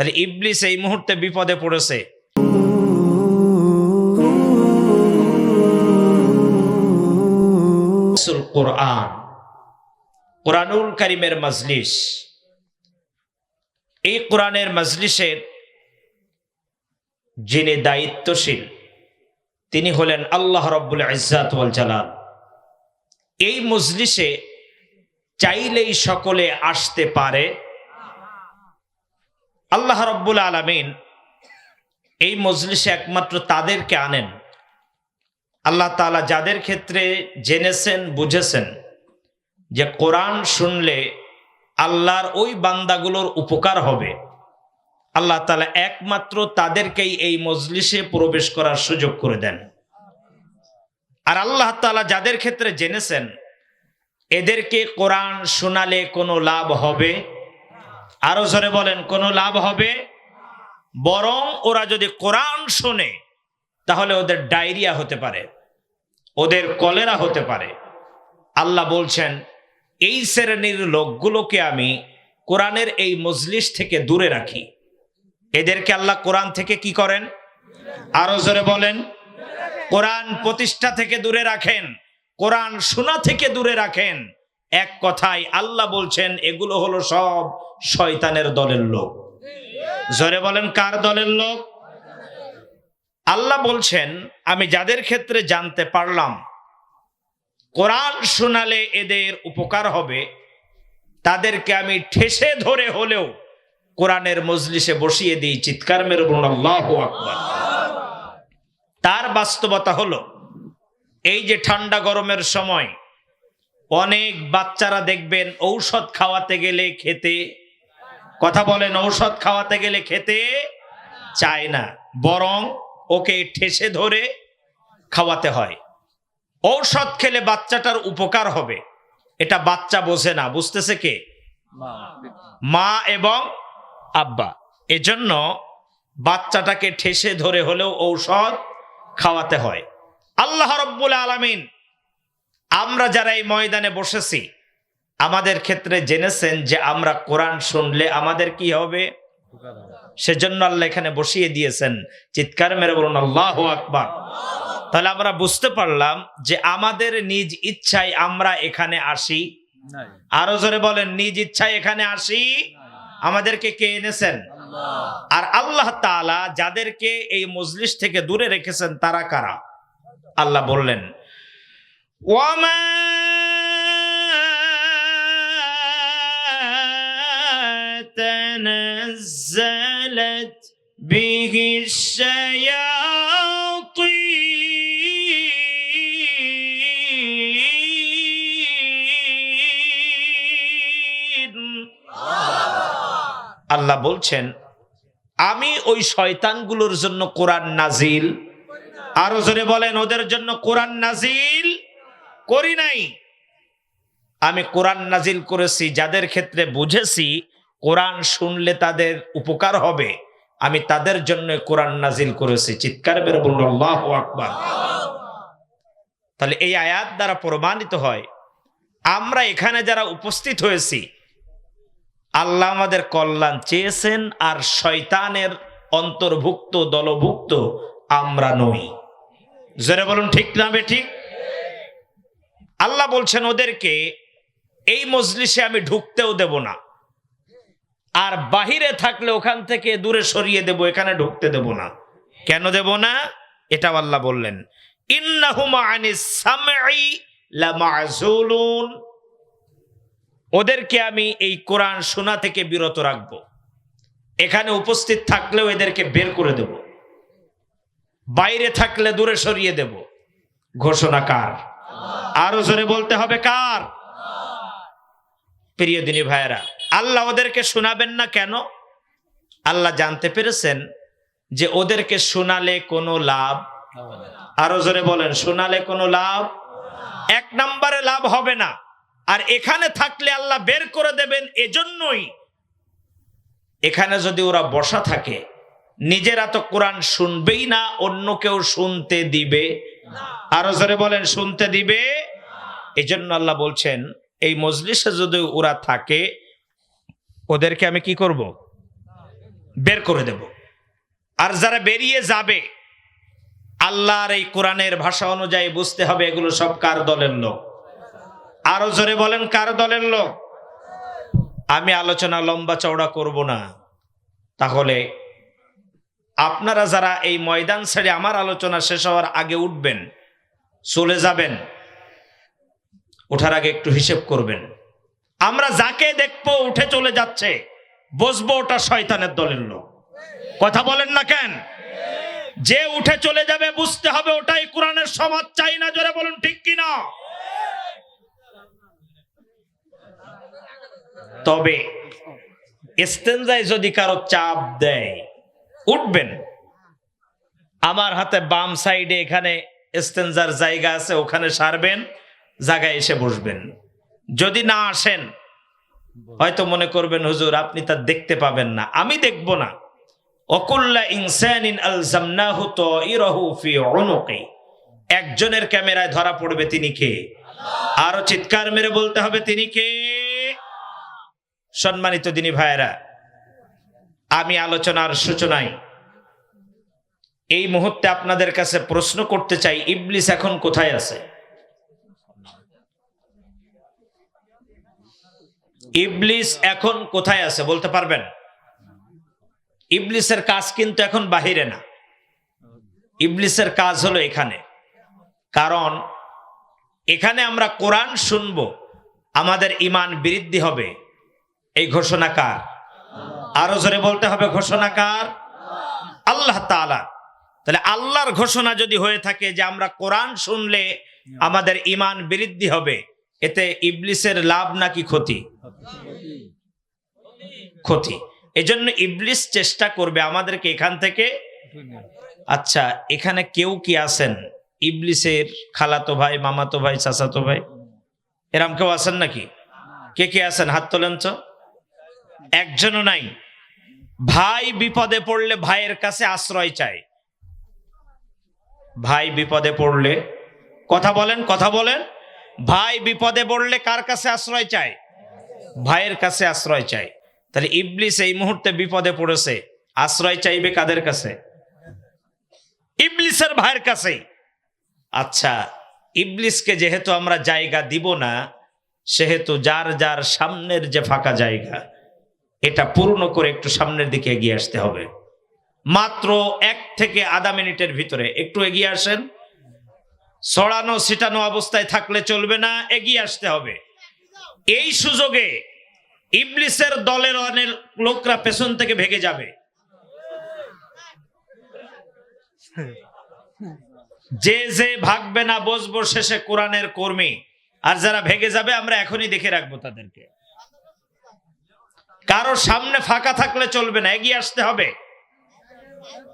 তাহলে ইবলিস এই মুহূর্তে বিপদে পড়েছে। কোরআন, কোরআনুল কারীমের মজলিস, এই কোরআনের মজলিসের যিনি দায়িত্বশীল তিনি হলেন আল্লাহ রাব্বুল ইজ্জাত ওয়াল জালাল। এই মজলিসে চাইলেই সকলে আসতে পারে। আল্লাহ রাব্বুল আলামিন এই মজলিসে একমাত্র তাদেরকে আনেন, আল্লাহ তাআলা যাদের ক্ষেত্রে জেনেছেন বুঝেছেন যে কোরআন শুনলে আল্লাহর ওই বান্দাগুলোর উপকার হবে, আল্লাহ তাআলা একমাত্র তাদেরকেই এই মজলিসে প্রবেশ করার সুযোগ করে দেন। আর আল্লাহ তাআলা যাদের ক্ষেত্রে জেনেছেন এদেরকে কোরআন শোনালে কোনো লাভ হবে, আরো জোরে বলেন কোনো লাভ হবে, বরং ওরা যদি কোরআন শোনে তাহলে ওদের ডায়রিয়া হতে পারে, ওদের কলেরা হতে পারে। আল্লাহ বলছেন এই শ্রেণীর লোকগুলোকে আমি কোরআনের এই মজলিস থেকে দূরে রাখি। এদেরকে আল্লাহ কোরআন থেকে কি করেন? আরো জোরে বলেন, কোরআন প্রতিষ্ঠা থেকে দূরে রাখেন, কোরআন শোনা থেকে দূরে রাখেন। এক কথায় আল্লাহ বলছেন এগুলো হলো সব শয়তানের দলের লোক। জোরে বলেন কার দলের লোক? আল্লাহ বলছেন আমি যাদের ক্ষেত্রে জানতে পারলাম কোরআন শোনালে এদের উপকার হবে, তাদেরকে আমি ঠেসে ধরে হলেও কোরআনের মজলিসে বসিয়ে দিই। চিৎকার মেরে বলুন আল্লাহু আকবার। তার বাস্তবতা হলো এই যে ঠান্ডা গরমের সময় অনেক বাচ্চারা দেখবেন ঔষধ খাওয়াতে গেলে খেতে, কথা বলেন, ঔষধ খাওয়াতে গেলে খেতে চায় না, বরং ওকে ঠেসে ধরে খাওয়াতে হয়। ঔষধ খেলে বাচ্চাটার উপকার হবে, এটা বাচ্চা বোঝে না, বুঝতেছে কে? মা এবং আব্বা। এজন্য বাচ্চাটাকে ঠেসে ধরে হলেও ঔষধ খাওয়াতে হয়। আল্লাহ রাব্বুল আলামিন আমরা যারা এই ময়দানে বসেছি আমাদের ক্ষেত্রে জেনেছেন যে আমরা কোরআন শুনলে আমাদের কি হবে, সেজন্য আল্লাহ এখানে বসিয়ে দিয়েছেন। চিৎকার মেরে বলুন আল্লাহু আকবার। তাহলে আমরা বুঝতে পারলাম যে আমাদের নিজ ইচ্ছায় আমরা এখানে আসি, আরো জোরে বলেন নিজ ইচ্ছায় এখানে আসি। আমাদেরকে কে এনেছেন? আর আল্লাহ তাআলা যাদেরকে এই মজলিস থেকে দূরে রেখেছেন তারা কারা? আল্লাহ বললেন ওয়ামা তানাজ্জালাত বিহি শায়াতিন। আল্লাহ বলছেন আমি ওই শয়তানগুলোর জন্য কোরআন নাজিল, আরো জোরে বলেন ওদের জন্য কোরআন নাজিল করি নাই। আমি কোরআন নাজিল করেছি যাদের ক্ষেত্রে বুঝেছি কোরআন শুনলে তাদের উপকার হবে, আমি তাদের জন্য কোরআন নাজিল করেছি। চিৎকার বের বলুন আল্লাহু আকবার। তাহলে এই আয়াত দ্বারা প্রমাণিত হয় আমরা এখানে যারা উপস্থিত হয়েছি আল্লাহ আমাদের কল্যাণ চেয়েছেন, আর শয়তানের অন্তর্ভুক্ত দলভুক্ত আমরা নই। জোরে বলুন ঠিক না বেঠিক? আল্লাহ বলছেন ওদেরকে এই মজলিসে আমি ঢুকতেও দেব না, আর বাহিরে থাকলে ওখান থেকে দূরে সরিয়ে দেব, এখানে ঢুকতে দেব না। কেন দেব না? এটাও আল্লাহ বললেন ইন্নাহুম আনিস সামঈ লামাযুলুন। ওদেরকে আমি এই কোরআন শোনা থেকে বিরত রাখবো, এখানে উপস্থিত থাকলেও এদেরকে বের করে দেব, বাইরে থাকলে দূরে সরিয়ে দেব। ঘোষণা কার? আরো জোরে বলতে হবে কার? প্রিয় দিনী ভাইয়েরা, আল্লাহ ওদেরকে শোনাবেন না কেন? আল্লাহ জানতে পেরেছেন যে ওদেরকে শোনালে কোনো লাভ, আরো জোরে বলেন শোনালে কোনো লাভ, এক নম্বরে লাভ হবে না, আর এখানে থাকলে আল্লাহ বের করে দেবেন। এজন্যই এখানে যদি ওরা বসা থাকে নিজেরা তো কোরআন শুনবেই না, অন্য কেউ শুনতে দিবে, আরো জোরে বলেন শুনতে দিবে। এজন্য আল্লাহ বলছেন এই মজলিসে যদি ওরা থাকে ওদেরকে আমি কি করব? বের করে দেব। আর যারা বেরিয়ে যাবে, আল্লাহর এই কোরআনের ভাষা অনুযায়ী বুঝতে হবে এগুলো সব কার দলের লোক। আরো জোরে বলেন, কার দলের লোক? আমি আলোচনা লম্বা চওড়া করব না। তাহলে আপনারা যারা এই ময়দান ছেড়ে আমার আলোচনা শেষ হওয়ার আগে উঠবেন, চলে যাবেন, ওঠার আগে একটু হিসেব করবেন। আমরা যাকে দেখবো উঠে চলে যাচ্ছে, বসবো ওটা শয়তানের দলের লোক। কথা বলেন না কেন? যে উঠে চলে যাবে বুঝতে হবে ওটাই কোরআনের সমাজ চাই না। জোরে বলুন ঠিক কিনা? তবে ইস্তেনজায় যদি কারো চাপ দেয়, উঠবেন। আমার হাতে বাম সাইডে এখানে ইস্তেনজার জায়গা আছে, ওখানে সারবেন, জায়গায় এসে বসবেন। যদি না আসেন, হয়তো মনে করবেন হুজুর আপনি তা দেখতে পাবেন না, আমি দেখব না। ওয়াকুল্লা ইনসানিন আলজামনাহু তাইরাহু ফি উনুকি, একজনের ক্যামেরায় ধরা পড়বে, তিনি কে? আরো চিৎকার মেরে বলতে হবে, তিনি কে? সম্মানিত দিনী ভাইয়েরা, আমি আলোচনার সূচনায় এই মুহূর্তে আপনাদের কাছে প্রশ্ন করতে চাই, ইবলিস এখন কোথায় আছে? ইবলিস এখন কোথায় আছে বলতে পারবেন? ইবলিসের কাজ কিন্তু এখন বাহিরে না, ইবলিসের কাজ হলো এখানে। কারণ এখানে আমরা কোরআন শুনবো, আমাদের ঈমান বৃদ্ধি হবে। এই ঘোষণা কার? আরো জোরে বলতে হবে, ঘোষণা কার? আল্লাহ তাআলা। তাহলে আল্লাহর ঘোষণা যদি হয়ে থাকে যে আমরা কোরআন শুনলে আমাদের ঈমান বৃদ্ধি হবে, এতে ইবলিসের লাভ নাকি ক্ষতি? ক্ষতি। এজন্য ইবলিস চেষ্টা করবে আমাদেরকে এখান থেকে। আচ্ছা, এখানে কেউ কি আছেন ইবলিসের খালাতো ভাই, মামাতো ভাই, চাচাতো ভাই? এরম কেউ আছেন নাকি? কে কে আছেন হাত তোলেন তো। একজনও নাই। ভাই বিপদে পড়লে ভাইয়ের কাছে আশ্রয় চায়। ভাই বিপদে পড়লে, কথা বলেন, কথা বলেন, ভাই বিপদে পড়লে কার কাছে আশ্রয় চায়? ভাইয়ের কাছে আশ্রয় চায়। তাহলে ইবলিস এই মুহূর্তে বিপদে পড়েছে, আশ্রয় চাইবে কাদের কাছে? ইবলিসের ভাইয়ের কাছে। আচ্ছা, ইবলিসকে যেহেতু আমরা জায়গা দিব না, সেহেতু যার যার সামনের যে ফাঁকা জায়গা, এটা পূর্ণ করে একটু সামনের দিকে এগিয়ে আসতে হবে। মাত্র 1 থেকে আধা মিনিটের ভিতরে একটু এগিয়ে আসেন। ছড়ানো ছিটানো অবস্থায় থাকলে চলবে না, এগিয়ে আসতে হবে। এই সুযোগে ইবলিসের দলের অনেক লোকরা পেছন থেকে ভেগে যাবে। যে যে ভাগবে না, বসবো শেষে কোরআনের কর্মী। আর যারা ভেগে যাবে আমরা এখনই দেখে রাখবো তাদেরকে। কারো সামনে ফাঁকা থাকলে চলবে না, এগিয়ে আসতে হবে।